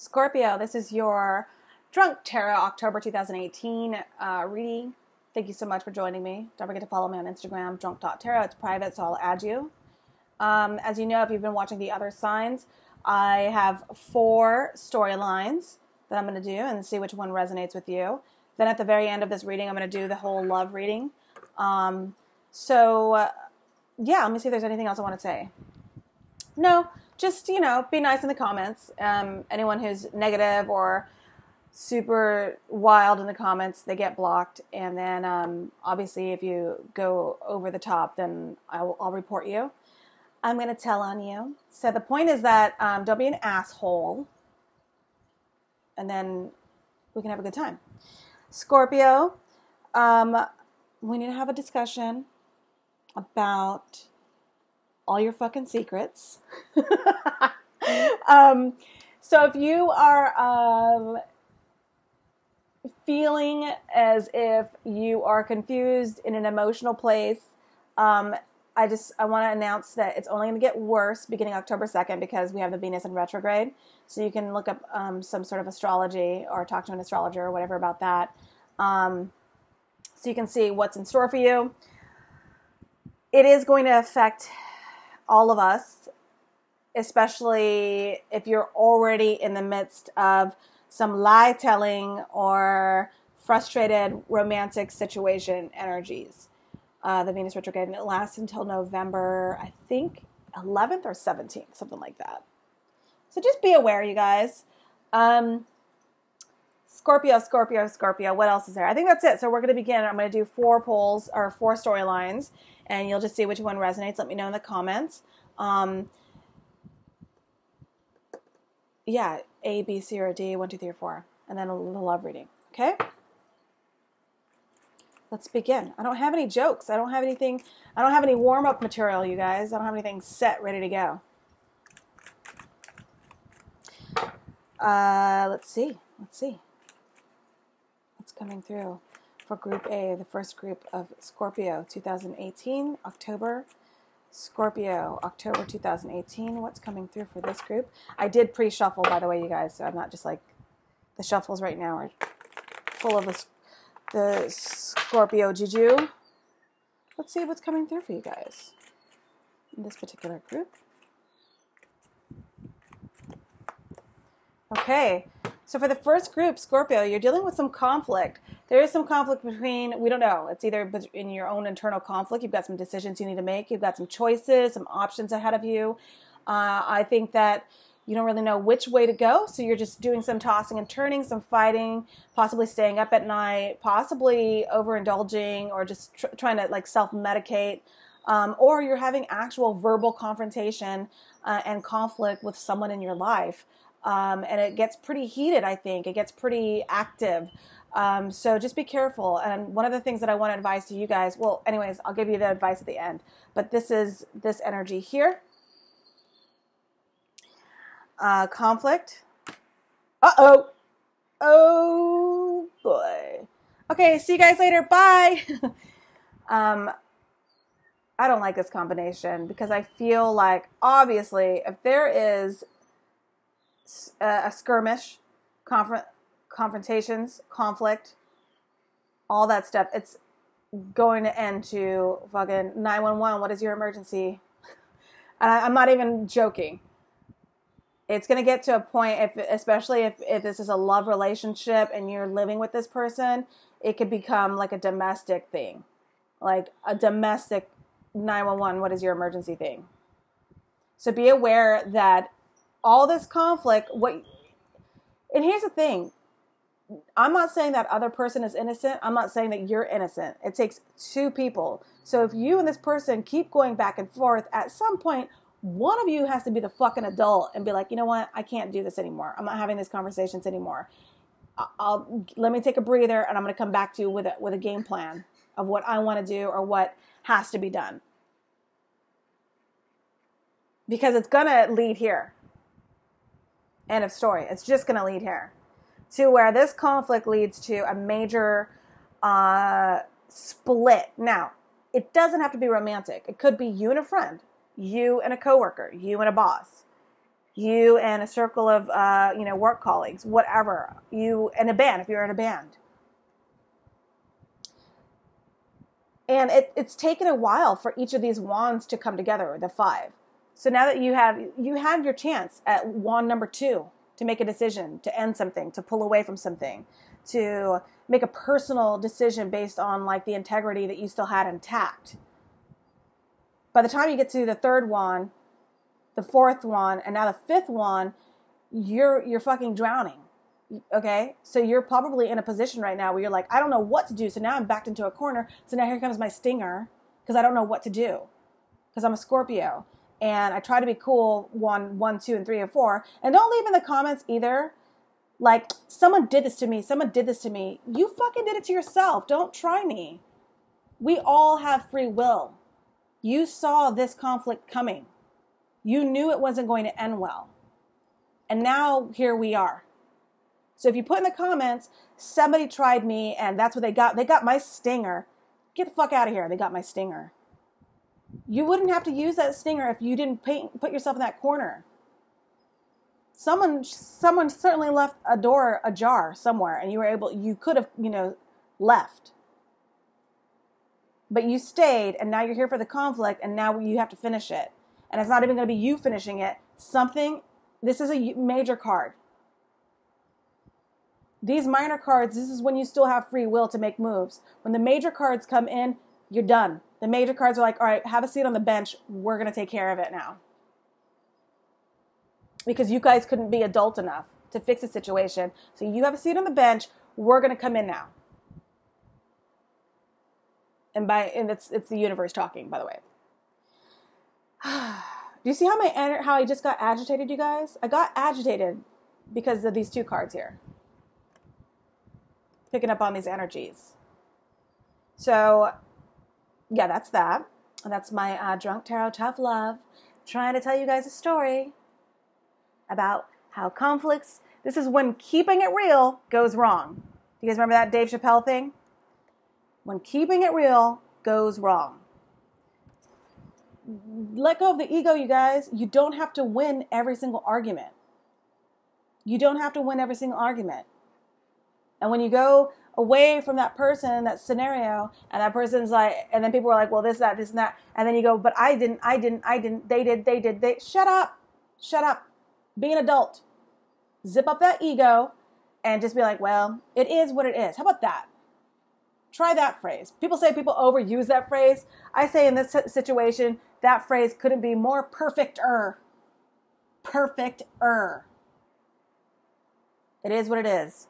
Scorpio, this is your Drunk Tarot October 2018 reading. Thank you so much for joining me. Don't forget to follow me on Instagram, drunk.tarot. It's private, so I'll add you. As you know, if you've been watching the other signs, I have 4 storylines that I'm going to do and see which one resonates with you. Then at the very end of this reading, I'm going to do the whole love reading. Yeah, let me see if there's anything else I want to say. No, just, be nice in the comments. Anyone who's negative or super wild in the comments, they get blocked. And then, obviously, if you go over the top, then I'll report you. I'm going to tell on you. So the point is that don't be an asshole. And then we can have a good time. Scorpio, we need to have a discussion about all your fucking secrets. So if you are feeling as if you are confused in an emotional place, I want to announce that it's only going to get worse beginning October 2nd because we have the Venus in retrograde. So you can look up some sort of astrology or talk to an astrologer or whatever about that. So you can see what's in store for you. It is going to affect all of us, especially if you're already in the midst of some lie-telling or frustrated romantic situation energies. The Venus retrograde, and it lasts until November, I think, 11th or 17th, something like that. So just be aware, you guys. Scorpio, Scorpio, Scorpio. What else is there? I think that's it. So we're going to begin. I'm going to do 4 polls or 4 storylines, and you'll just see which one resonates. Let me know in the comments. Yeah, A, B, C, or D, 1, 2, 3, or 4, and then a little love reading. Okay. Let's begin. I don't have any jokes. I don't have anything. I don't have any warm-up material, you guys. I don't have anything set, ready to go. Let's see. What's coming through for Group A, the first group of Scorpio 2018, October. Scorpio, October 2018. What's coming through for this group? I did pre-shuffle, by the way, you guys, so I'm not just like, the shuffles right now are full of the Scorpio juju. Let's see what's coming through for you guys in this particular group. Okay, so for the first group, Scorpio, you're dealing with some conflict. There is some conflict between, we don't know, it's either in your own internal conflict, you've got some decisions you need to make, you've got some choices, some options ahead of you. I think that you don't really know which way to go, so you're just doing some tossing and turning, some fighting, possibly staying up at night, possibly overindulging, or just trying to like self-medicate, or you're having actual verbal confrontation and conflict with someone in your life. And it gets pretty heated, I think. It gets pretty active. So just be careful. And one of the things that I want to advise to you guys, well, anyways, I'll give you the advice at the end. But this is this energy here. Conflict. Uh-oh. Oh, boy. Okay, see you guys later. Bye. I don't like this combination because I feel like, obviously, if there is a skirmish, confrontations, conflict, all that stuff, it's going to end to fucking 911. What is your emergency? And I'm not even joking. It's going to get to a point, especially if this is a love relationship and you're living with this person, it could become like a domestic thing. Like a domestic 911, what is your emergency thing? So be aware that all this conflict, and here's the thing, I'm not saying that other person is innocent. I'm not saying that you're innocent. It takes 2 people. So if you and this person keep going back and forth, at some point, one of you has to be the fucking adult and be like, you know what? I can't do this anymore. I'm not having these conversations anymore. Let me take a breather, and I'm going to come back to you with a game plan of what I want to do or what has to be done. Because it's going to lead here. End of story. It's just going to lead here to where this conflict leads to a major split. Now, it doesn't have to be romantic. It could be you and a friend, you and a coworker, you and a boss. You and a circle of, work colleagues, whatever. You and a band, if you're in a band. And it's taken a while for each of these wands to come together, the 5. So now that you had your chance at wand number 2 to make a decision, to end something, to pull away from something, to make a personal decision based on like the integrity that you still had intact. By the time you get to the 3rd wand, the 4th wand, and now the 5th wand, you're fucking drowning. Okay? So you're probably in a position right now where you're like, I don't know what to do. So now I'm backed into a corner. So now here comes my stinger because I don't know what to do because I'm a Scorpio. And I try to be cool 1, 2, and 3, and 4. And don't leave in the comments either. Like, someone did this to me. Someone did this to me. You fucking did it to yourself. Don't try me. We all have free will. You saw this conflict coming. You knew it wasn't going to end well. And now here we are. So if you put in the comments, somebody tried me and that's what they got. They got my stinger. Get the fuck out of here. They got my stinger. You wouldn't have to use that stinger if you didn't put yourself in that corner. Someone certainly left a door ajar somewhere and you could have, left. But you stayed and now you're here for the conflict and now you have to finish it. And it's not even going to be you finishing it. This is a major card. These minor cards, this is when you still have free will to make moves. When the major cards come in, you're done. The major cards are like, all right, have a seat on the bench. We're going to take care of it now. Because you guys couldn't be adult enough to fix the situation. So you have a seat on the bench. We're going to come in now. And it's the universe talking, by the way. Do you see how I just got agitated, you guys? I got agitated because of these 2 cards here. Picking up on these energies. So, yeah, that's that. And that's my Drunk Tarot Tough Love. Trying to tell you guys a story about how conflicts, this is when keeping it real goes wrong. Do you guys remember that Dave Chappelle thing? When keeping it real goes wrong. Let go of the ego, you guys. You don't have to win every single argument. You don't have to win every single argument. And when you go away from that person, that scenario, and that person's like, and then people are like, well, this, that, this, and that. And then you go, but I didn't, they did. Shut up. Be an adult. Zip up that ego and just be like, well, it is what it is. How about that? Try that phrase. People say people overuse that phrase. I say in this situation, that phrase couldn't be more perfect-er. Perfect-er. It is what it is.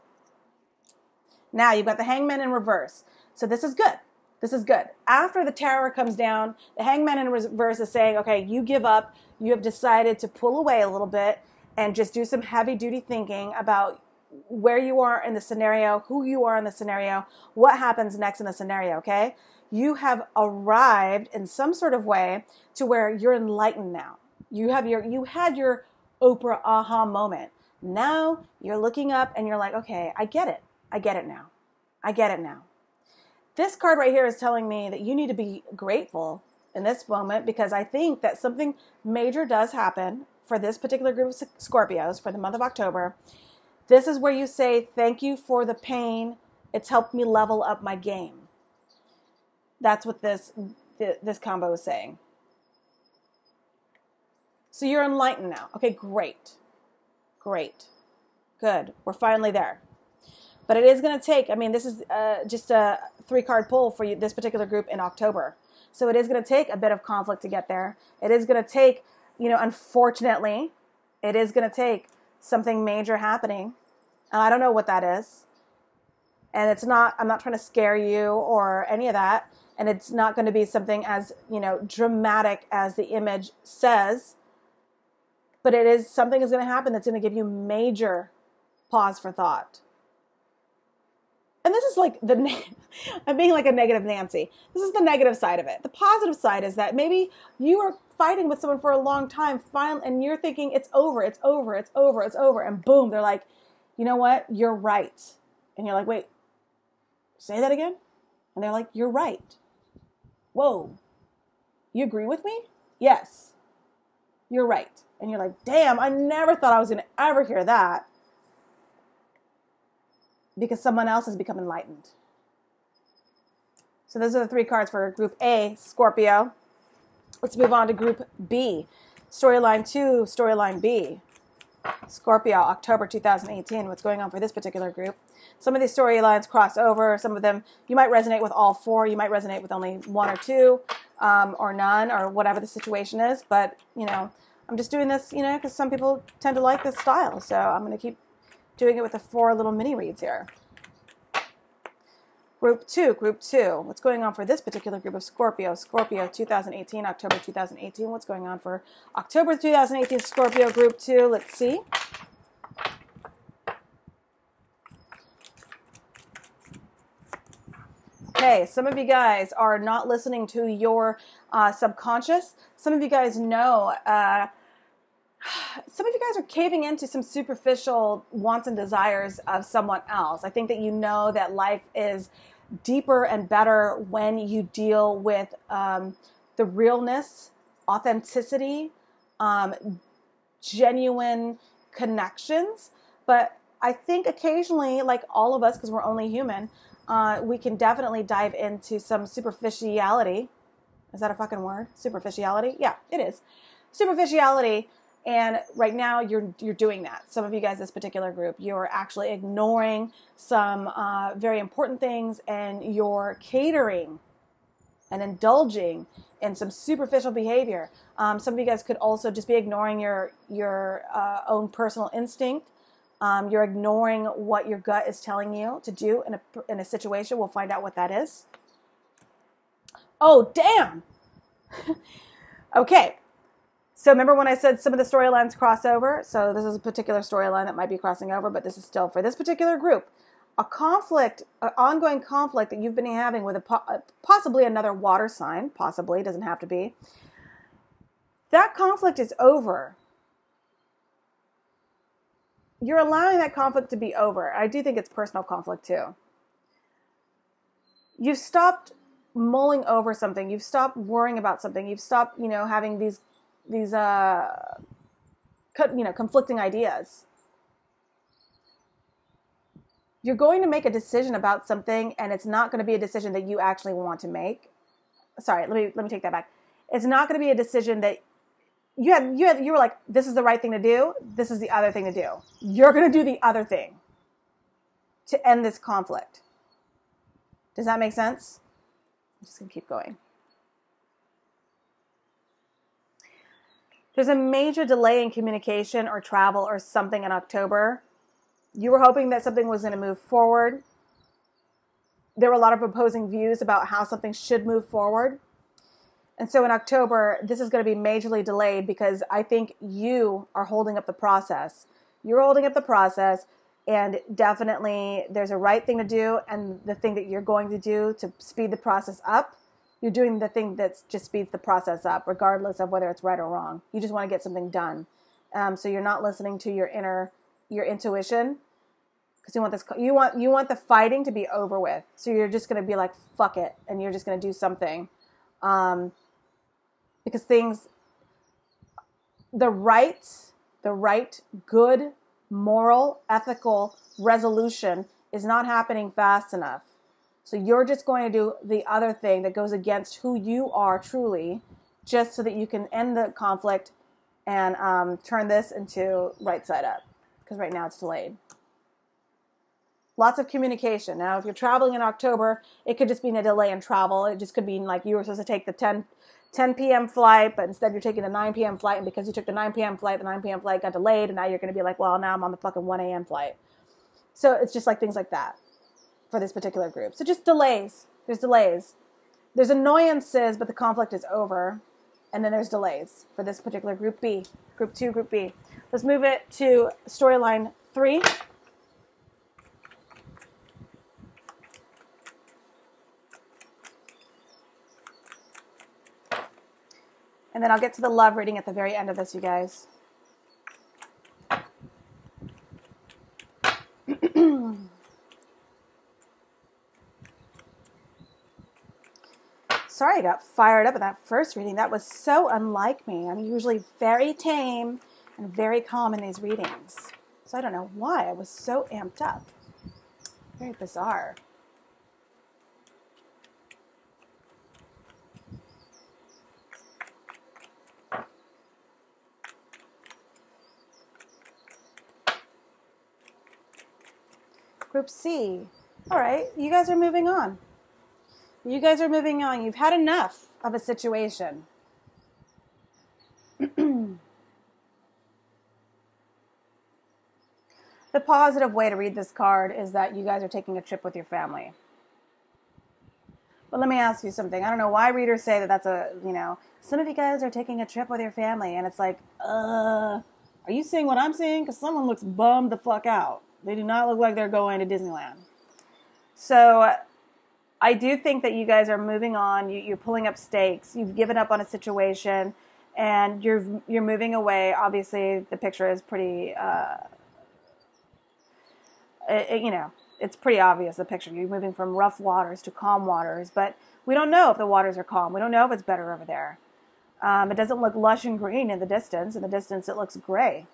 Now you've got the Hangman in reverse. So this is good. This is good. After the Tower comes down, the Hangman in reverse is saying, okay, you give up. You have decided to pull away a little bit and just do some heavy-duty thinking about where you are in the scenario, who you are in the scenario, what happens next in the scenario, okay? You have arrived in some sort of way to where you're enlightened now. You had your Oprah aha moment. Now you're looking up and you're like, okay, I get it. I get it now. I get it now. This card right here is telling me that you need to be grateful in this moment because I think that something major does happen for this particular group of Scorpios for the month of October. This is where you say, thank you for the pain. It's helped me level up my game. That's what this combo is saying. So you're enlightened now. Okay, great. Great. Good. We're finally there. But it is going to take, this is just a 3-card pull for you, this particular group in October. So it is going to take a bit of conflict to get there. It is going to take, unfortunately, it is going to take something major happening. I don't know what that is. And I'm not trying to scare you or any of that. And it's not going to be something as, dramatic as the image says. But it is something is going to happen that's going to give you major pause for thought. And this is like I'm being like a negative Nancy. This is the negative side of it. The positive side is that maybe you are fighting with someone for a long time, and you're thinking it's over. And boom, they're like, you know what? You're right. And you're like, wait, say that again? And they're like, you're right. Whoa. You agree with me? Yes. you're right. And you're like, damn, I never thought I was going to ever hear that. Because someone else has become enlightened. So those are the 3 cards for Group A, Scorpio. Let's move on to Group B. Storyline 2, Storyline B. Scorpio, October 2018. What's going on for this particular group? Some of these storylines cross over. Some of them, you might resonate with all 4. You might resonate with only 1 or 2, or none, or whatever the situation is. But, you know, I'm just doing this, you know, because some people tend to like this style. So I'm going to keep doing it with the 4 little mini reads here. Group 2. What's going on for this particular group of Scorpio? Scorpio 2018, October 2018. What's going on for October 2018 Scorpio Group 2? Let's see. Okay, some of you guys are not listening to your subconscious. Some of you guys know, some of you guys are caving into some superficial wants and desires of someone else. I think that you know that life is deeper and better when you deal with the realness, authenticity, genuine connections. But I think occasionally, like all of us, because we're only human, we can definitely dive into some superficiality. Is that a fucking word? Superficiality? Yeah, it is. Superficiality. And right now you're doing that. Some of you guys, this particular group, you're actually ignoring some very important things, and you're catering and indulging in some superficial behavior. Some of you guys could also just be ignoring your own personal instinct. You're ignoring what your gut is telling you to do in a situation. We'll find out what that is. Oh, damn. Okay. So remember when I said some of the storylines cross over? So this is a particular storyline that might be crossing over, but this is still for this particular group. A conflict, an ongoing conflict that you've been having with possibly another water sign, possibly, doesn't have to be. That conflict is over. You're allowing that conflict to be over. I do think it's personal conflict too. You've stopped mulling over something. You've stopped worrying about something. You've stopped, you know, having these conflicting ideas. You're going to make a decision about something, and it's not going to be a decision that you actually want to make. Sorry, let me take that back. It's not going to be a decision that you were like, this is the right thing to do. This is the other thing to do. You're going to do the other thing to end this conflict. Does that make sense? I'm just going to keep going. There's a major delay in communication or travel or something in October. You were hoping that something was going to move forward. There were a lot of opposing views about how something should move forward. And so in October, this is going to be majorly delayed because I think you are holding up the process. You're holding up the process, and definitely there's a right thing to do, and the thing that you're going to do to speed the process up. You're doing the thing that just speeds the process up, regardless of whether it's right or wrong. You just want to get something done. So you're not listening to your intuition, because you want the fighting to be over with. So you're just going to be like, fuck it, and you're just going to do something, because the right, good, moral, ethical resolution is not happening fast enough. So you're just going to do the other thing that goes against who you are truly, just so that you can end the conflict and turn this into right side up. Because right now it's delayed. Lots of communication. Now, if you're traveling in October, it could just be a delay in travel. It just could be like you were supposed to take the 10 p.m. flight, but instead you're taking the 9 p.m. flight. And because you took the 9 p.m. flight, the 9 p.m. flight got delayed. And now you're going to be like, well, now I'm on the fucking 1 a.m. flight. So it's just like things like that for this particular group. So just delays. There's delays. There's annoyances, but the conflict is over. And then there's delays for this particular group B. Group 2, Group B. Let's move it to storyline 3. And then I'll get to the love reading at the very end of this, you guys. Sorry I got fired up in that first reading. That was so unlike me. I'm usually very tame and very calm in these readings. So I don't know why I was so amped up. Very bizarre. Group C. All right, you guys are moving on. You guys are moving on. You've had enough of a situation. The positive way to read this card is that you guys are taking a trip with your family. But let me ask you something. I don't know why readers say that that's a, some of you guys are taking a trip with your family. And it's like, are you seeing what I'm seeing? Because someone looks bummed the fuck out. They do not look like they're going to Disneyland. So I do think that you guys are moving on. You're pulling up stakes. You've given up on a situation, and you're moving away. Obviously, the picture is pretty, it's pretty obvious, the picture. You're moving from rough waters to calm waters, but we don't know if the waters are calm. We don't know if it's better over there. It doesn't look lush and green in the distance. In the distance, it looks gray.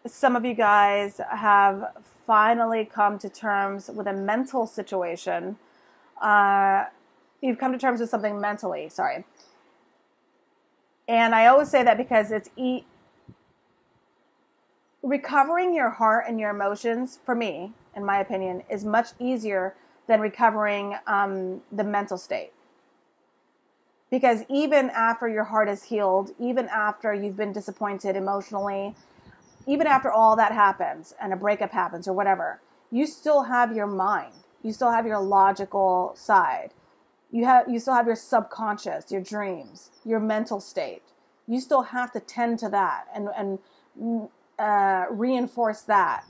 Some of you guys have finally come to terms with a mental situation. You've come to terms with something mentally, sorry. And I always say that because it's recovering your heart and your emotions, for me, in my opinion, is much easier than recovering the mental state. Because even after your heart is healed, even after you've been disappointed emotionally, even after all that happens and a breakup happens or whatever, you still have your mind. You still have your logical side. You still have your subconscious, your dreams, your mental state. You still have to tend to that and reinforce that.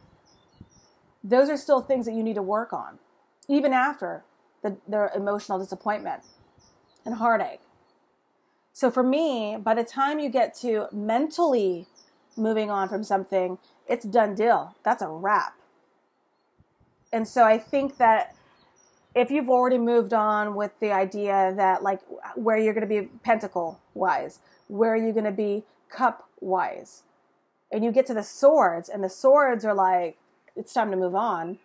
Those are still things that you need to work on, even after the emotional disappointment and heartache. So for me, by the time you get to mentally moving on from something, it's done deal. That's a wrap. And so I think that if you've already moved on with the idea that, like, where you're going to be pentacle wise, where are you going to be cup wise, and you get to the swords and the swords are like, it's time to move on,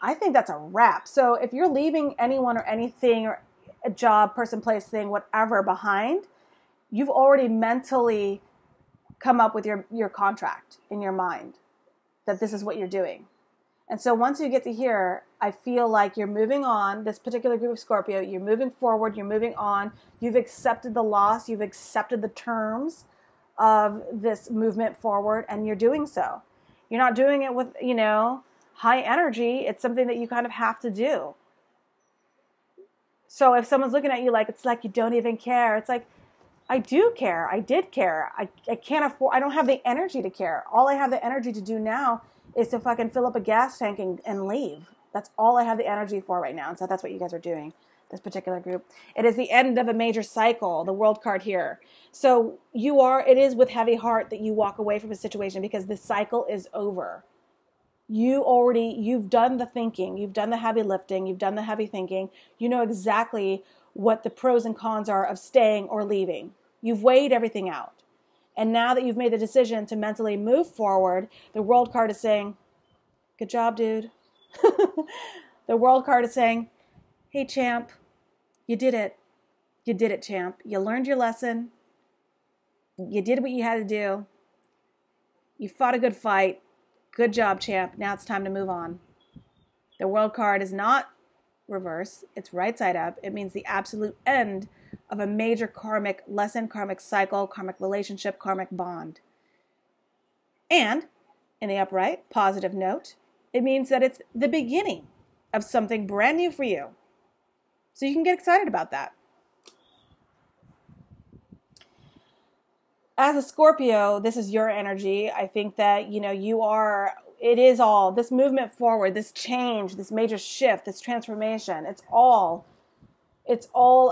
I think that's a wrap. So if you're leaving anyone or anything or a job, person, place, thing, whatever behind, you've already mentally come up with your contract in your mind that this is what you're doing. And so once you get to here, I feel like you're moving on, this particular group of Scorpio, you're moving forward, you're moving on, you've accepted the loss, you've accepted the terms of this movement forward, and you're doing so. You're not doing it with, high energy. It's something that you kind of have to do. So if someone's looking at you like, it's like you don't even care, it's like, I do care. I did care. I can't afford, I don't have the energy to care. All I have the energy to do now is to fucking fill up a gas tank and leave. That's all I have the energy for right now. And so that's what you guys are doing, this particular group. It is the end of a major cycle, the World card here. So it is with heavy heart that you walk away from a situation because the cycle is over. You've done the thinking, you've done the heavy lifting, you've done the heavy thinking. You know exactly what the pros and cons are of staying or leaving. You've weighed everything out. And now that you've made the decision to mentally move forward, the World card is saying, good job, dude. The World card is saying, hey, champ, you did it. You did it, champ. You learned your lesson. You did what you had to do. You fought a good fight. Good job, champ. Now it's time to move on. The World card is not reverse. It's right side up. It means the absolute end of a major karmic lesson, karmic cycle, karmic relationship, karmic bond. And in the upright, positive note, it means that it's the beginning of something brand new for you. So you can get excited about that. As a Scorpio, this is your energy. I think that, it is all, this movement forward, this change, this major shift, this transformation, it's all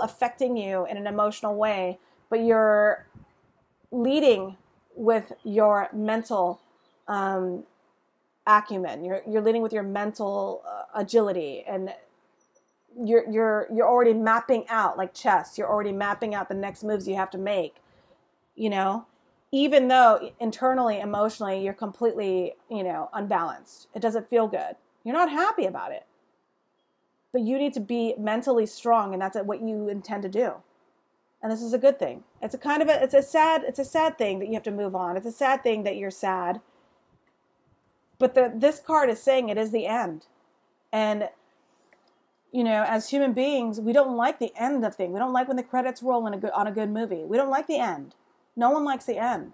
affecting you in an emotional way, but you're leading with your mental acumen. You're leading with your mental agility and you're already mapping out, like chess, you're already mapping out the next moves you have to make, you know, even though internally, emotionally, you're completely, you know, unbalanced. It doesn't feel good. You're not happy about it. But you need to be mentally strong, and that's what you intend to do. And this is a good thing. It's a kind of it's a sad thing that you have to move on. It's a sad thing that you're sad. But this card is saying it is the end. And, you know, as human beings, we don't like the end of things. We don't like when the credits roll on a good movie. We don't like the end. No one likes the end.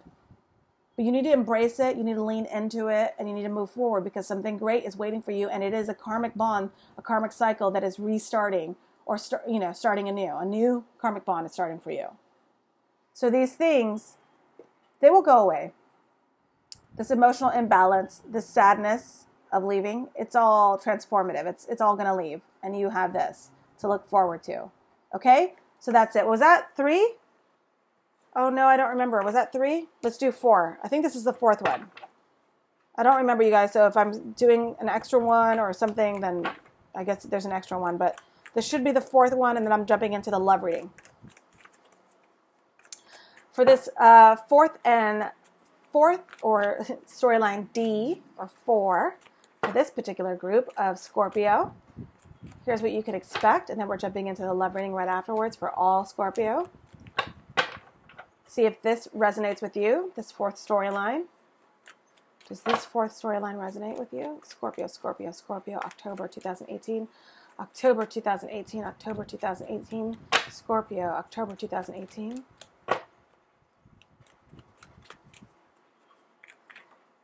But you need to embrace it. You need to lean into it, and you need to move forward, because something great is waiting for you. And it is a karmic bond, a karmic cycle that is restarting, or starting anew. A new karmic bond is starting for you. So these things, they will go away. This emotional imbalance, this sadness of leaving, it's all transformative. It's all going to leave. And you have this to look forward to. Okay? So that's it. Was that 3? Oh, no, I don't remember. Was that 3? Let's do 4. I think this is the 4th one. I don't remember, you guys. So if I'm doing an extra one or something, then I guess there's an extra one. But this should be the 4th one, and then I'm jumping into the love reading. For this 4th or storyline D, or 4, for this particular group of Scorpio, here's what you can expect. And then we're jumping into the love reading right afterwards for all Scorpio. See if this resonates with you, this 4th storyline. Does this 4th storyline resonate with you? Scorpio, Scorpio, Scorpio, October 2018. October 2018, October 2018. Scorpio, October 2018.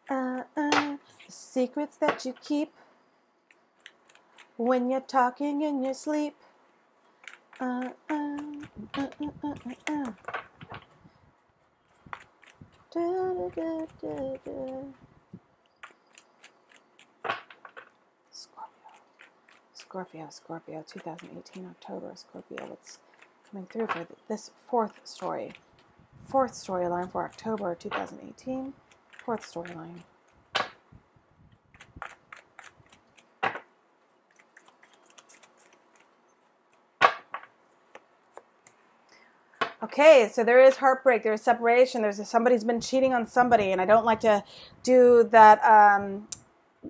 The secrets that you keep when you're talking in your sleep. Scorpio, Scorpio, 2018, October, Scorpio. What's coming through for this 4th story? 4th storyline for October 2018. 4th storyline. Okay, so there is heartbreak, there's separation, somebody's been cheating on somebody, and I don't like to do that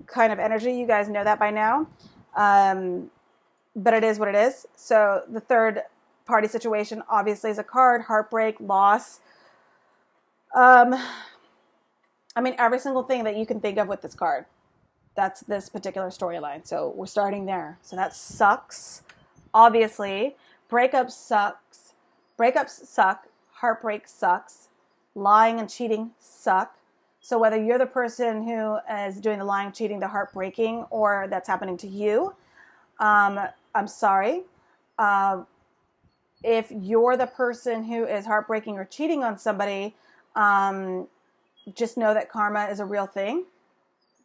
kind of energy. You guys know that by now. But it is what it is. So the 3rd party situation obviously is a card, heartbreak, loss. I mean, every single thing that you can think of with this card. That's this particular storyline. So we're starting there. So that sucks. Obviously, breakups sucks. Breakups suck. Heartbreak sucks. Lying and cheating suck. So whether you're the person who is doing the lying, cheating, the heartbreaking, or that's happening to you, I'm sorry. If you're the person who is heartbreaking or cheating on somebody, just know that karma is a real thing.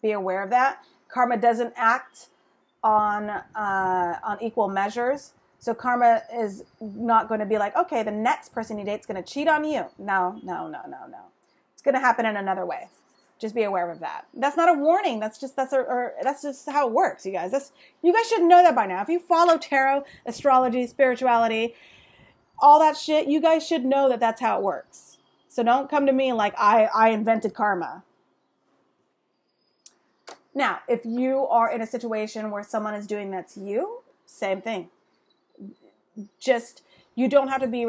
Be aware of that. Karma doesn't act on equal measures. So karma is not going to be like, okay, the next person you date is going to cheat on you. No. It's going to happen in another way. Just be aware of that. That's not a warning. That's just how it works, you guys. You guys should know that by now. If you follow tarot, astrology, spirituality, all that shit, you guys should know that that's how it works. So don't come to me like I invented karma. Now, if you are in a situation where someone is doing that to you, same thing. Just, you don't have to be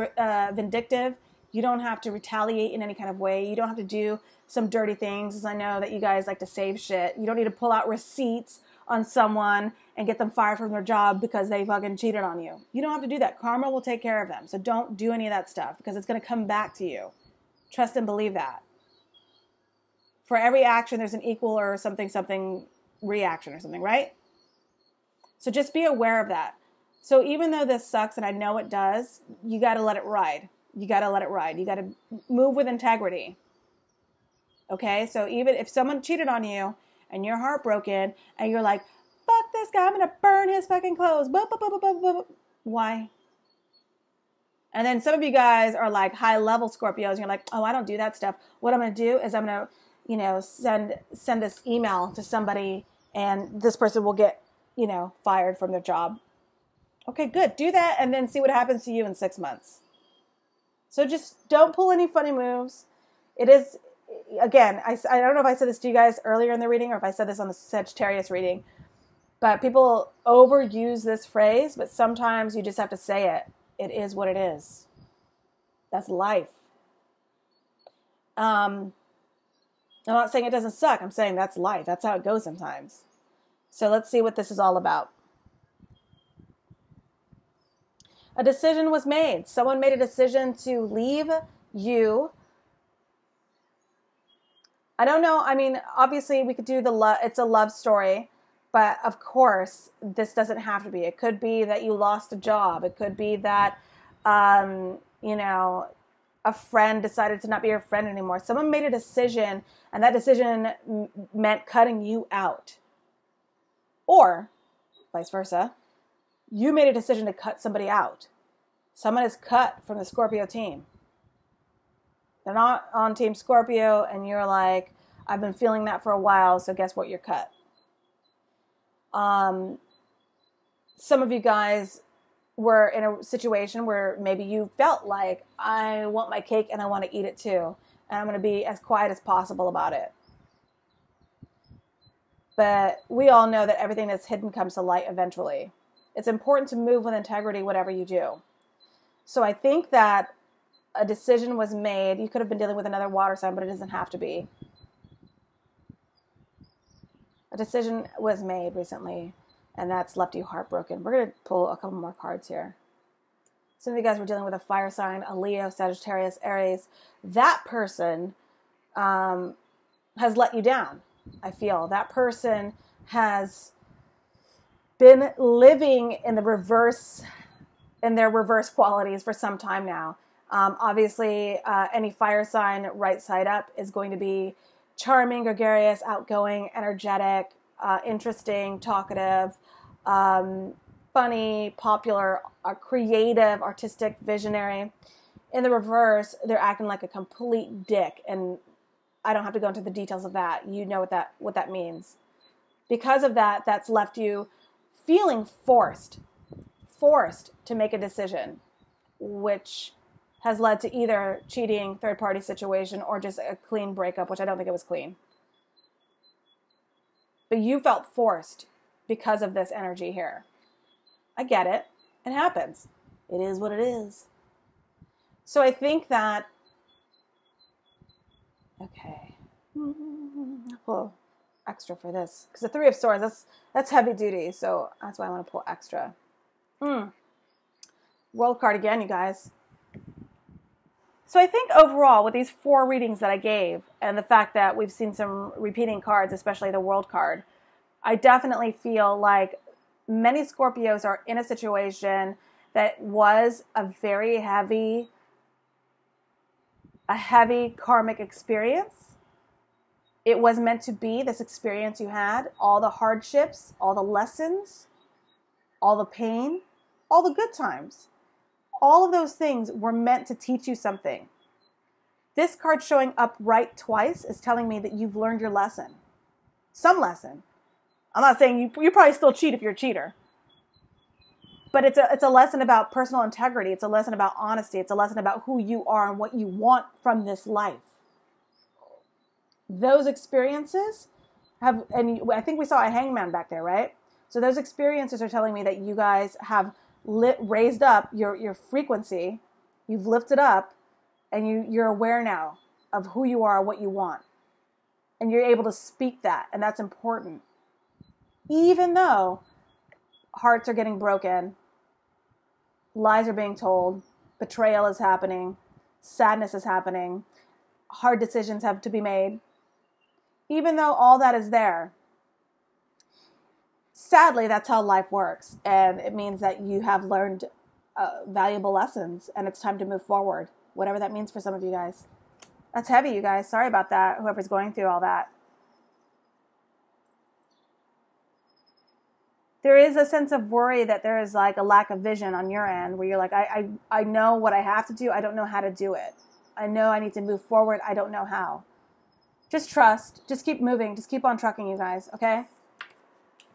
vindictive. You don't have to retaliate in any kind of way. You don't have to do some dirty things, as I know that you guys like to save shit. You don't need to pull out receipts on someone and get them fired from their job because they fucking cheated on you. You don't have to do that. Karma will take care of them. So don't do any of that stuff because it's going to come back to you. Trust and believe that. For every action, there's an equal or something reaction or something, right? So just be aware of that. So even though this sucks, and I know it does, you got to let it ride. You got to let it ride. You got to move with integrity. Okay? So even if someone cheated on you and you're heartbroken and you're like, fuck this guy, I'm going to burn his fucking clothes. Why? And then some of you guys are like high-level Scorpios and you're like, oh, I don't do that stuff. What I'm going to do is I'm going to, send this email to somebody and this person will get, fired from their job. Okay, good. Do that and then see what happens to you in 6 months. So just don't pull any funny moves. It is, again, I don't know if I said this to you guys earlier in the reading or if I said this on the Sagittarius reading, but people overuse this phrase, but sometimes you just have to say it. It is what it is. That's life. I'm not saying it doesn't suck. I'm saying that's life. That's how it goes sometimes. So let's see what this is all about. A decision was made. Someone made a decision to leave you. I don't know. I mean, obviously we could do it's a love story, but of course this doesn't have to be. It could be that you lost a job. It could be that, you know, a friend decided to not be your friend anymore. Someone made a decision and that decision meant cutting you out. Or vice versa. You made a decision to cut somebody out. Someone is cut from the Scorpio team. They're not on Team Scorpio, and you're like, I've been feeling that for a while, so guess what? You're cut. Some of you guys were in a situation where maybe you felt like, I want my cake and I want to eat it too, and I'm going to be as quiet as possible about it. But we all know that everything that's hidden comes to light eventually. It's important to move with integrity, whatever you do. So I think that a decision was made. You could have been dealing with another water sign, but it doesn't have to be. A decision was made recently, and that's left you heartbroken. We're going to pull a couple more cards here. Some of you guys were dealing with a fire sign, a Leo, Sagittarius, Aries. That person has let you down. I feel that person has been living in the reverse, in their reverse qualities for some time now. Obviously, any fire sign right side up is going to be charming, gregarious, outgoing, energetic, interesting, talkative, funny, popular, creative, artistic, visionary. In the reverse, they're acting like a complete dick, and I don't have to go into the details of that. You know what that means. Because of that, that's left you feeling forced to make a decision, which has led to either cheating, third-party situation, or just a clean breakup, which I don't think it was clean. But you felt forced because of this energy here. I get it. It happens. It is what it is. So I think that, okay, I'll pull extra for this. Because the Three of Swords, that's heavy duty, so that's why I want to pull extra. World card again, you guys. So I think overall, with these 4 readings that I gave, and the fact that we've seen some repeating cards, especially the World card, I definitely feel like many Scorpios are in a situation that was a very heavy karmic experience. It was meant to be this experience you had, all the hardships, all the lessons, all the pain, all the good times. All of those things were meant to teach you something. This card showing up right twice is telling me that you've learned your lesson. Some lesson. I'm not saying you probably still cheat if you're a cheater. But it's a lesson about personal integrity. It's a lesson about honesty. It's a lesson about who you are and what you want from this life. Those experiences have, and I think we saw a hangman back there, right? So those experiences are telling me that you guys have raised up your frequency, you've lifted up, and you're aware now of who you are, what you want. And you're able to speak that, and that's important. Even though hearts are getting broken, lies are being told, betrayal is happening, sadness is happening, hard decisions have to be made. Even though all that is there, sadly, that's how life works, and it means that you have learned valuable lessons, and it's time to move forward, whatever that means for some of you guys. That's heavy, you guys. Sorry about that, whoever's going through all that. There is a sense of worry that there is like a lack of vision on your end, where you're like, I know what I have to do. I don't know how to do it. I know I need to move forward. I don't know how. Just trust. Just keep moving. Just keep on trucking, you guys, okay?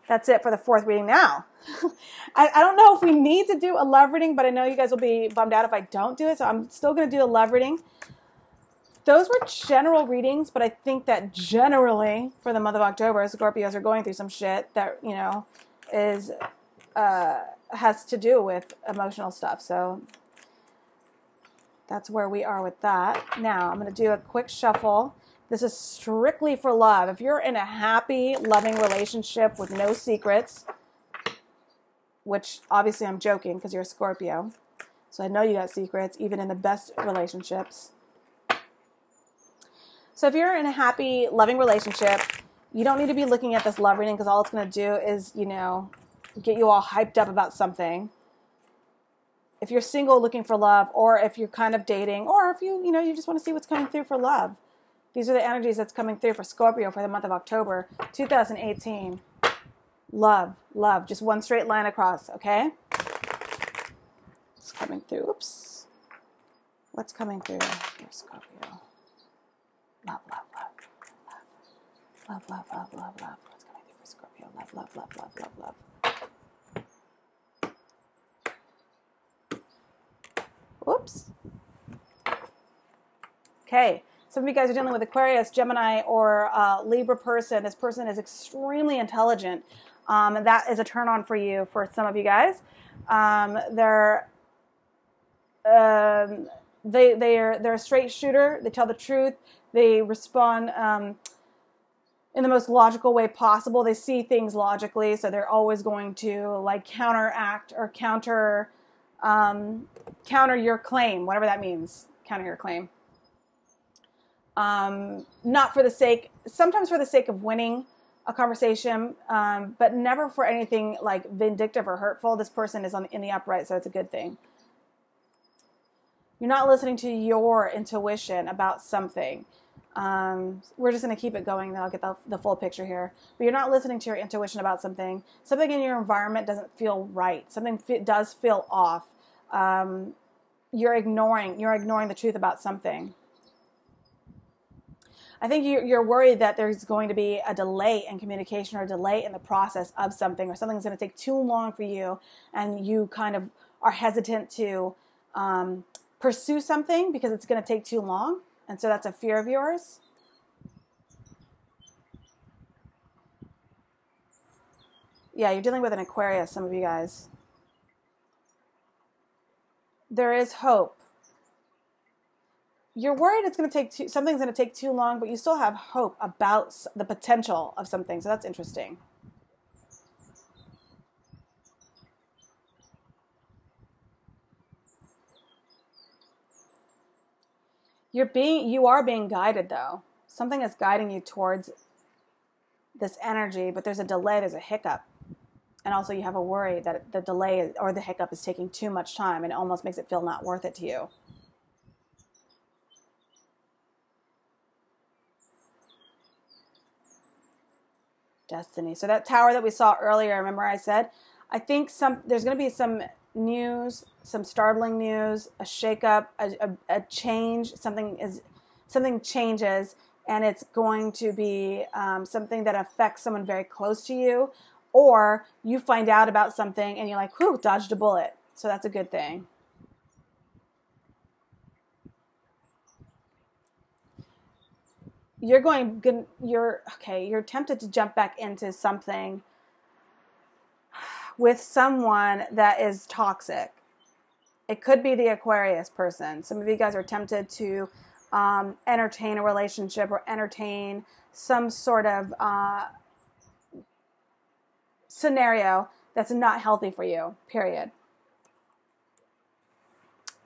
That's it for the 4th reading now. I don't know if we need to do a love reading, but I know you guys will be bummed out if I don't do it, so I'm still going to do a love reading. Those were general readings, but I think that generally for the month of October, Scorpios are going through some shit that, you know, is has to do with emotional stuff. So that's where we are with that. Now I'm going to do a quick shuffle. This is strictly for love. If you're in a happy, loving relationship with no secrets, which obviously I'm joking because you're a Scorpio, so I know you got secrets, even in the best relationships. So if you're in a happy, loving relationship, you don't need to be looking at this love reading because all it's going to do is, you know, get you all hyped up about something. If you're single looking for love, or if you're kind of dating, or if you know, you just want to see what's coming through for love. These are the energies that's coming through for Scorpio for the month of October 2018. Love, love. Just one straight line across, okay? It's coming through. Oops. What's coming through for Scorpio? Love, love, love. Love, love, love, love, love. What's coming through for Scorpio? Love, love, love, love, love, love. Whoops. Okay. Some of you guys are dealing with Aquarius, Gemini, or Libra person. This person is extremely intelligent. That is a turn on for you, for some of you guys. They're a straight shooter. They tell the truth. They respond in the most logical way possible. They see things logically, so they're always going to like counteract or counter your claim, whatever that means. Counter your claim. Not for the sake, sometimes for the sake of winning a conversation, but never for anything like vindictive or hurtful. This person is in the upright, so it's a good thing. You're not listening to your intuition about something. We're just going to keep it going, then I'll get the full picture here. But you're not listening to your intuition about something. Something in your environment doesn't feel right. Something does feel off. You're ignoring the truth about something. I think you're worried that there's going to be a delay in communication or a delay in the process of something, or something's going to take too long for you, and you kind of are hesitant to pursue something because it's going to take too long. And so that's a fear of yours. Yeah, you're dealing with an Aquarius, some of you guys. There is hope. You're worried it's going to take something's going to take too long, but you still have hope about the potential of something. So that's interesting. You are being guided though. Something is guiding you towards this energy, but there's a delay, there's a hiccup. And also you have a worry that the delay or the hiccup is taking too much time, and it almost makes it feel not worth it to you. Destiny. So that tower that we saw earlier, remember I said, I think there's going to be some news, some startling news, a shakeup, a change. Something changes, and it's going to be something that affects someone very close to you, or you find out about something and you're like, whew, dodged a bullet. So that's a good thing. You're tempted to jump back into something with someone that is toxic. It could be the Aquarius person. Some of you guys are tempted to entertain a relationship or entertain some sort of scenario that's not healthy for you, period.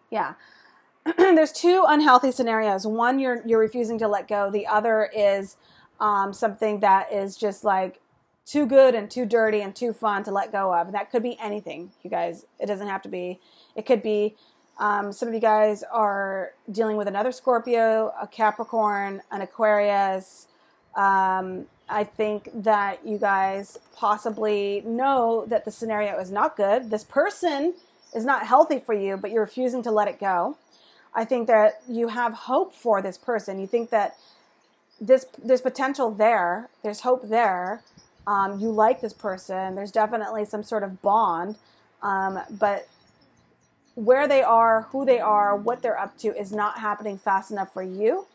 Yeah. There's two unhealthy scenarios. One, you're refusing to let go. The other is something that is just like too good and too dirty and too fun to let go of. And that could be anything, you guys. It doesn't have to be. It could be some of you guys are dealing with another Scorpio, a Capricorn, an Aquarius. I think that you guys possibly know that the scenario is not good. This person is not healthy for you, but you're refusing to let it go. I think that you have hope for this person. You think that there's potential there. There's hope there. You like this person. There's definitely some sort of bond. But where they are, who they are, what they're up to is not happening fast enough for you.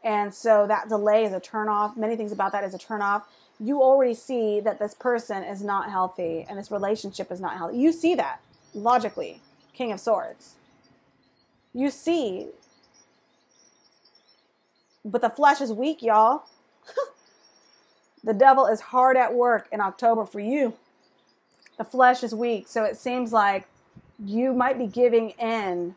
And so that delay is a turnoff. Many things about that is a turnoff. You already see that this person is not healthy and this relationship is not healthy. You see that logically. King of Swords. You see. But the flesh is weak, y'all. The devil is hard at work in October for you. The flesh is weak. So it seems like you might be giving in.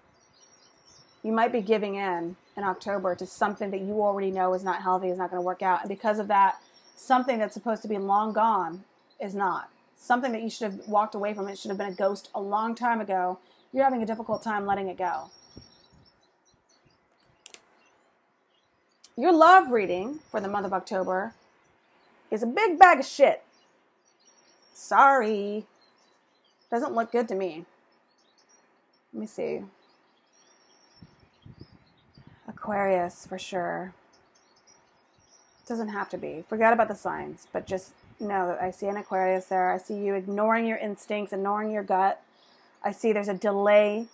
You might be giving in October to something that you already know is not healthy, is not going to work out. And because of that, something that's supposed to be long gone is not. Something that you should have walked away from, it should have been a ghost a long time ago. You're having a difficult time letting it go. Your love reading for the month of October is a big bag of shit. Sorry. Doesn't look good to me. Let me see. Aquarius, for sure. Doesn't have to be. Forget about the signs, but just know that I see an Aquarius there. I see you ignoring your instincts, ignoring your gut. I see there's a delay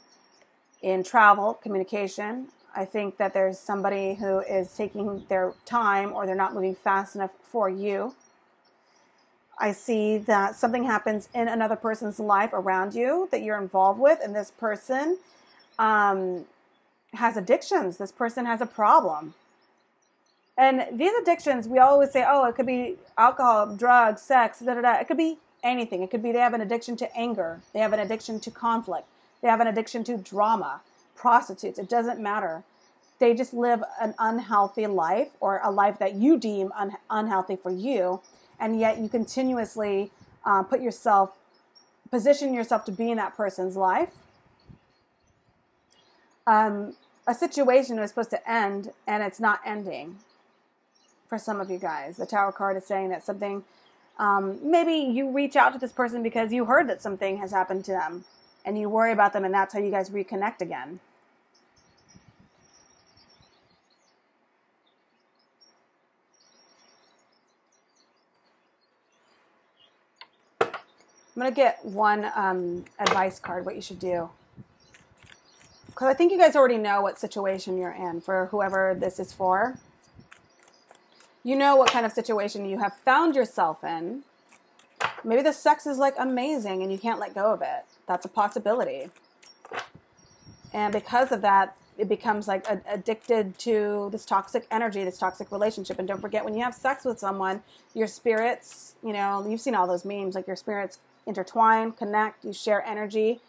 in travel, communication. I think that there's somebody who is taking their time or they're not moving fast enough for you. I see that something happens in another person's life around you that you're involved with, and this person has addictions. This person has a problem. And these addictions, we always say, oh, it could be alcohol, drugs, sex, da, da, da. It could be anything. It could be they have an addiction to anger. They have an addiction to conflict. They have an addiction to drama, prostitutes. It doesn't matter. They just live an unhealthy life, or a life that you deem unhealthy for you. And yet you continuously position yourself to be in that person's life. A situation was supposed to end, and it's not ending for some of you guys. The Tower card is saying that something, maybe you reach out to this person because you heard that something has happened to them, and you worry about them, and that's how you guys reconnect again. I'm going to get one advice card, what you should do. Because I think you guys already know what situation you're in for whoever this is for. You know what kind of situation you have found yourself in. Maybe the sex is like amazing and you can't let go of it. That's a possibility. And because of that, it becomes like addicted to this toxic energy, this toxic relationship. And don't forget, when you have sex with someone, your spirits, you know, you've seen all those memes, like your spirits intertwine, connect, you share energy.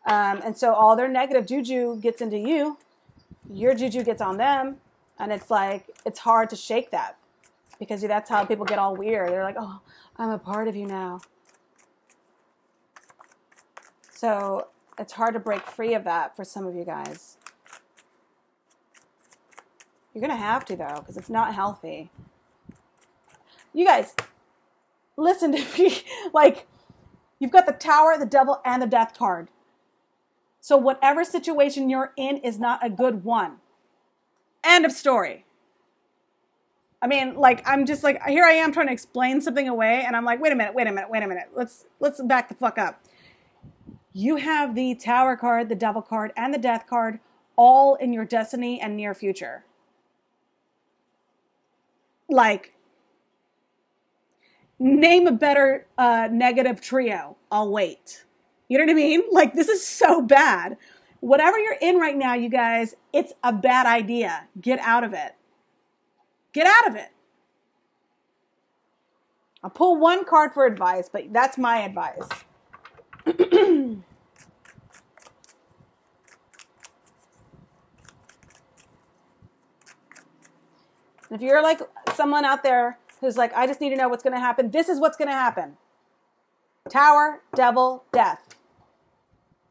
And so all their negative juju gets into you, your juju gets on them, and it's like, it's hard to shake that, because that's how people get all weird. They're like, oh, I'm a part of you now. So it's hard to break free of that for some of you guys. You're going to have to, though, because it's not healthy. You guys, listen to me. Like, you've got the Tower, the Devil, and the Death card. So whatever situation you're in is not a good one. End of story. I mean, like, I'm just like, here I am trying to explain something away, and I'm like, wait a minute. Let's back the fuck up. You have the Tower card, the Devil card, and the Death card all in your destiny and near future. Like, name a better negative trio. I'll wait. You know what I mean? Like, this is so bad. Whatever you're in right now, you guys, it's a bad idea. Get out of it. Get out of it. I'll pull one card for advice, but that's my advice. And if you're like someone out there who's like, I just need to know what's going to happen, this is what's going to happen. Tower, Devil, Death.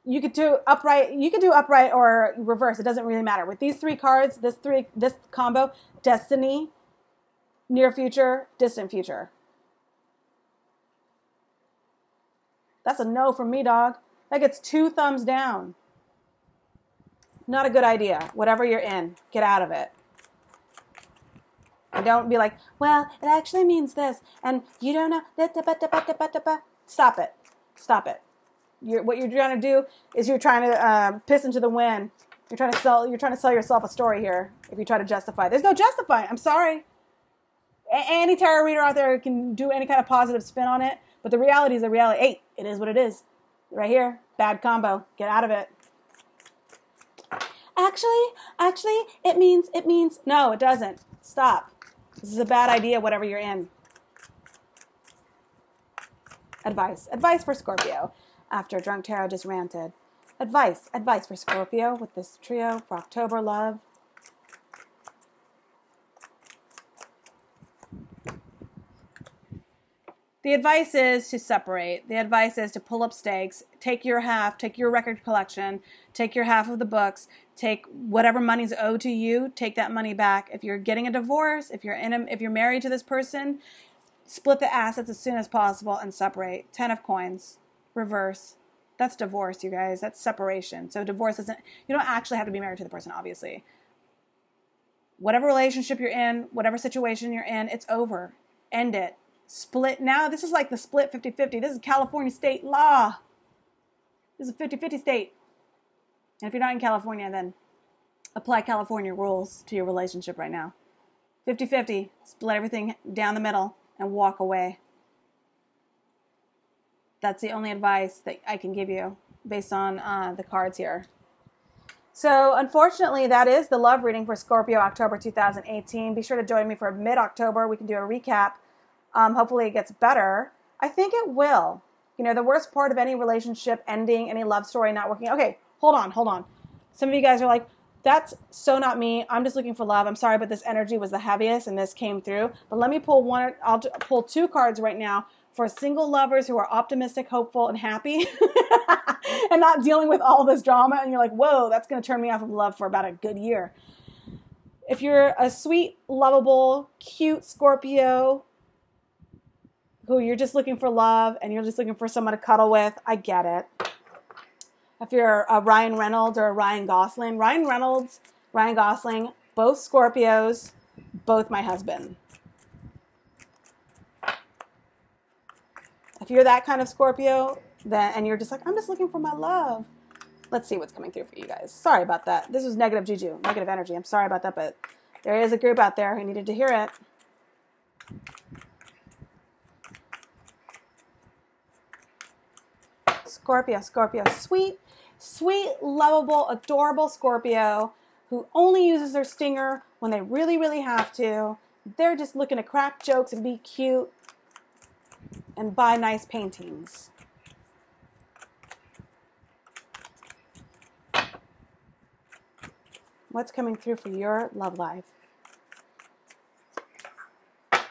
You could do upright or reverse. It doesn't really matter. With these three cards, this combo, destiny, near future, distant future. That's a no from me, dog. That gets 2 thumbs down. Not a good idea. Whatever you're in, get out of it. And don't be like, well, it actually means this, and you don't know. Stop it. Stop it. What you're trying to do is you're trying to piss into the wind. You're trying to sell yourself a story here. If you try to justify, there's no justifying. I'm sorry. Any tarot reader out there can do any kind of positive spin on it, but the reality is the reality. Hey, it is what it is. Right here, bad combo. Get out of it. Actually, it means. No, it doesn't. Stop. This is a bad idea. Whatever you're in. Advice for Scorpio. After Drunk Tarot just ranted. Advice for Scorpio with this trio for October love. The advice is to separate. The advice is to pull up stakes. Take your half. Take your record collection. Take your half of the books. Take whatever money's owed to you. Take that money back. If you're getting a divorce, if you're married to this person, split the assets as soon as possible and separate. 10 of coins. Reverse. That's divorce, you guys. That's separation. So divorce isn't, you don't actually have to be married to the person, obviously. Whatever relationship you're in, whatever situation you're in, it's over. End it. Split. Now, this is like the split 50-50. This is California state law. This is a 50-50 state. And if you're not in California, then apply California rules to your relationship right now. 50-50. Split everything down the middle and walk away. That's the only advice that I can give you based on the cards here. So, unfortunately, that is the love reading for Scorpio October 2018. Be sure to join me for mid-October. We can do a recap. Hopefully it gets better. I think it will. You know, the worst part of any relationship ending, any love story not working. Okay, hold on. Some of you guys are like, that's so not me. I'm just looking for love. I'm sorry, but this energy was the heaviest and this came through. But let me pull one. I'll pull 2 cards right now for single lovers who are optimistic, hopeful, and happy and not dealing with all this drama. And you're like, whoa, that's going to turn me off of love for about a good year. If you're a sweet, lovable, cute Scorpio who you're just looking for love and you're just looking for someone to cuddle with, I get it. If you're a Ryan Reynolds or a Ryan Gosling, Ryan Gosling, both Scorpios, both my husband. If you're that kind of Scorpio, and you're just like, I'm just looking for my love. Let's see what's coming through for you guys. Sorry about that. This was negative juju, negative energy. I'm sorry about that, but there is a group out there who needed to hear it. Scorpio, sweet, lovable, adorable Scorpio who only uses their stinger when they really, really have to. They're just looking to crack jokes and be cute and buy nice paintings. What's coming through for your love life?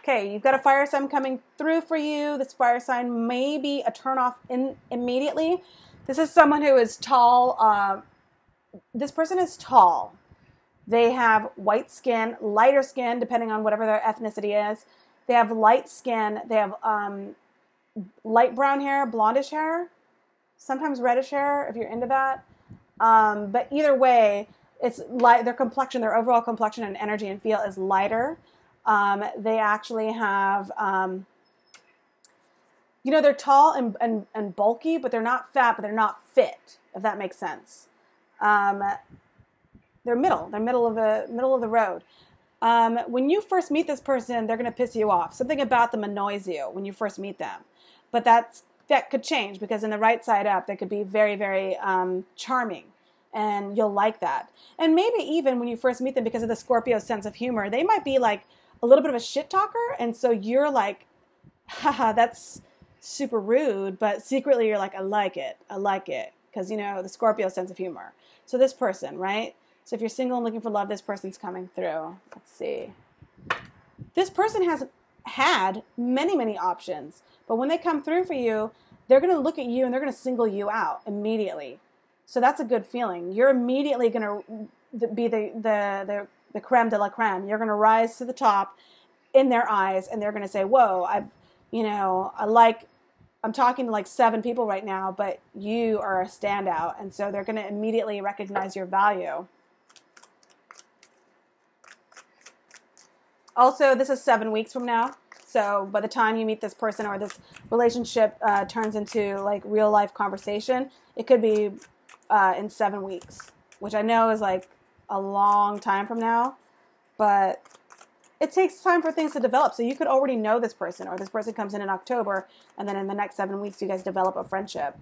Okay, you've got a fire sign coming through for you. This fire sign may be a turnoff immediately. This is someone who is tall. This person is tall. They have white skin, lighter skin, depending on whatever their ethnicity is. They have light skin. They have light brown hair, blondish hair, sometimes reddish hair if you're into that. But either way, it's light. Their complexion, their overall complexion and energy and feel is lighter. They actually have, they're tall and bulky, but they're not fat, but they're not fit, if that makes sense. They're middle of the road. When you first meet this person, they're going to piss you off. Something about them annoys you when you first meet them. But that could change because in the right side up, they could be very, very charming. And you'll like that. And maybe even when you first meet them, because of the Scorpio sense of humor, they might be like a little bit of a shit talker. And so you're like, haha, that's super rude. But secretly you're like, I like it. Because, the Scorpio sense of humor. So this person, right? So if you're single and looking for love, this person's coming through. Let's see. This person has had many, many options. But when they come through for you, they're going to look at you and they're going to single you out immediately. So that's a good feeling. You're immediately going to be the creme de la creme. You're going to rise to the top in their eyes, and they're going to say, whoa, I'm talking to like 7 people right now, but you are a standout. And so they're going to immediately recognize your value. Also, this is 7 weeks from now. So by the time you meet this person or this relationship turns into like real life conversation, it could be in 7 weeks, which I know is like a long time from now, but it takes time for things to develop. So you could already know this person, or this person comes in October, and then in the next 7 weeks, you guys develop a friendship.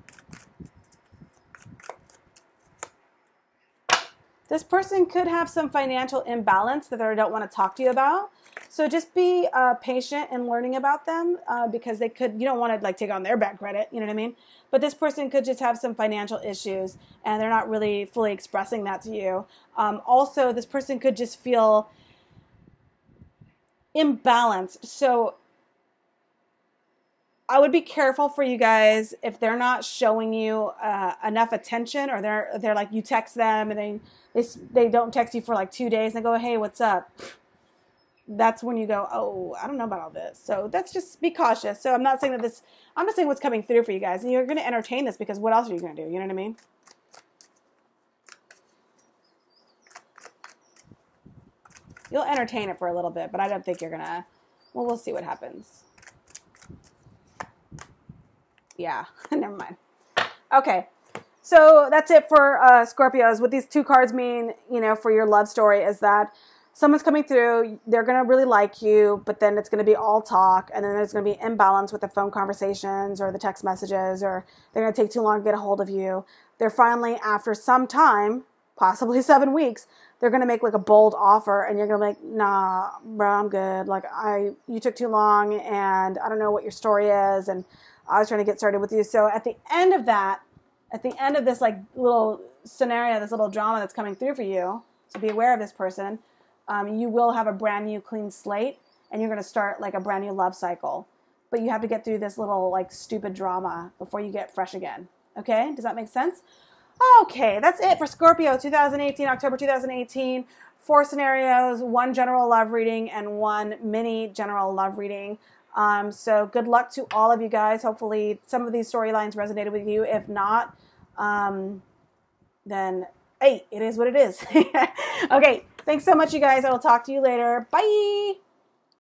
This person could have some financial imbalance that they don't want to talk to you about. So just be patient in learning about them because they could, you don't want to like take on their bad credit, you know what I mean? But this person could just have some financial issues and they're not really fully expressing that to you. Also, this person could just feel imbalanced. So I would be careful for you guys if they're not showing you enough attention, or they're like, you text them and they don't text you for like 2 days and they go, hey, what's up? That's when you go, oh, I don't know about all this. So that's just be cautious. So I'm not saying that this, I'm just saying what's coming through for you guys. And you're going to entertain this because what else are you going to do? You know what I mean? You'll entertain it for a little bit, but I don't think you're going to, well, we'll see what happens. Yeah, never mind. Okay, so that's it for Scorpios. What these two cards mean, you know, for your love story is that someone's coming through, they're going to really like you, but then it's going to be all talk, and then there's going to be imbalance with the phone conversations or the text messages, or they're going to take too long to get a hold of you. They're finally, after some time, possibly 7 weeks, they're going to make like a bold offer, and you're going to be like, nah, bro, I'm good. Like, you took too long, and I don't know what your story is, and I was trying to get started with you. So at the end of that, at the end of this like little scenario, this little drama that's coming through for you, so be aware of this person, you will have a brand new clean slate, and you're going to start like a brand new love cycle. But you have to get through this little like stupid drama before you get fresh again. Okay? Does that make sense? Okay, that's it for Scorpio 2018, October 2018. 4 scenarios, 1 general love reading, and 1 mini general love reading. So good luck to all of you guys. Hopefully some of these storylines resonated with you. If not, then hey, it is what it is. Okay, thanks so much, you guys. I will talk to you later. Bye.